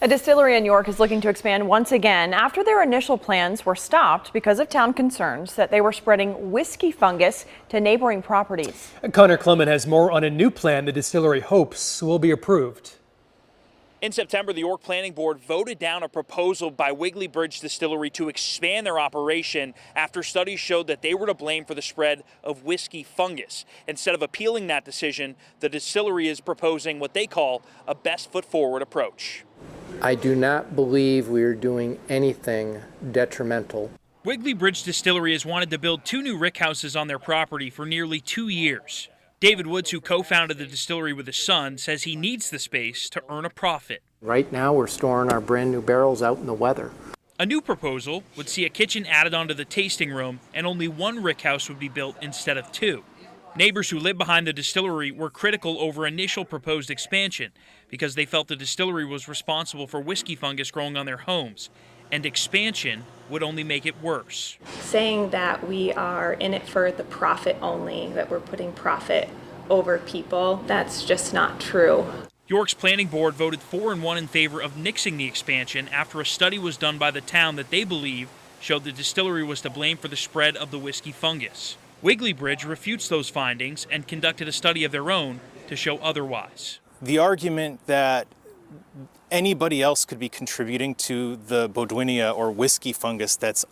A distillery in York is looking to expand once again after their initial plans were stopped because of town concerns that they were spreading whiskey fungus to neighboring properties. Connor Clement has more on a new plan the distillery hopes will be approved. In September, the York Planning Board voted down a proposal by Wiggly Bridge Distillery to expand their operation after studies showed that they were to blame for the spread of whiskey fungus. Instead of appealing that decision, the distillery is proposing what they call a best foot forward approach. I do not believe we are doing anything detrimental. Wiggly Bridge Distillery has wanted to build 2 new rickhouses on their property for nearly 2 years. David Woods, who co-founded the distillery with his son, says he needs the space to earn a profit. Right now we're storing our brand new barrels out in the weather. A new proposal would see a kitchen added onto the tasting room and only 1 rickhouse would be built instead of 2. Neighbors who live behind the distillery were critical over initial proposed expansion because they felt the distillery was responsible for whiskey fungus growing on their homes, and expansion would only make it worse. Saying that we are in it for the profit only, that we're putting profit over people, that's just not true. York's planning board voted 4-1 in favor of nixing the expansion after a study was done by the town that they believe showed the distillery was to blame for the spread of the whiskey fungus. Wiggly Bridge refutes those findings and conducted a study of their own to show otherwise. The argument that anybody else could be contributing to the Bodwinia or whiskey fungus that's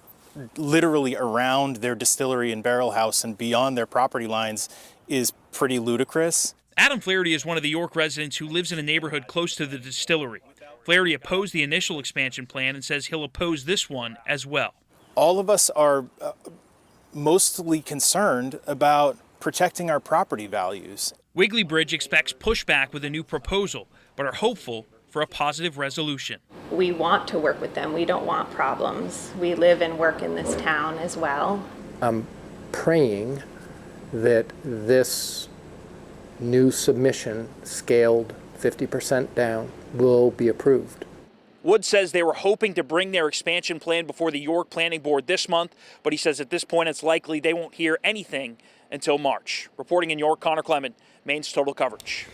literally around their distillery and barrel house and beyond their property lines is pretty ludicrous. Adam Flaherty is one of the York residents who lives in a neighborhood close to the distillery. Flaherty opposed the initial expansion plan and says he'll oppose this one as well. All of us are mostly concerned about protecting our property values. Wiggly Bridge expects pushback with a new proposal, but are hopeful for a positive resolution. We want to work with them. We don't want problems. We live and work in this town as well. I'm praying that this new submission, scaled 50% down, will be approved. Wood says they were hoping to bring their expansion plan before the York Planning Board this month, but he says at this point it's likely they won't hear anything until March. Reporting in York, Connor Clement, Maine's Total Coverage.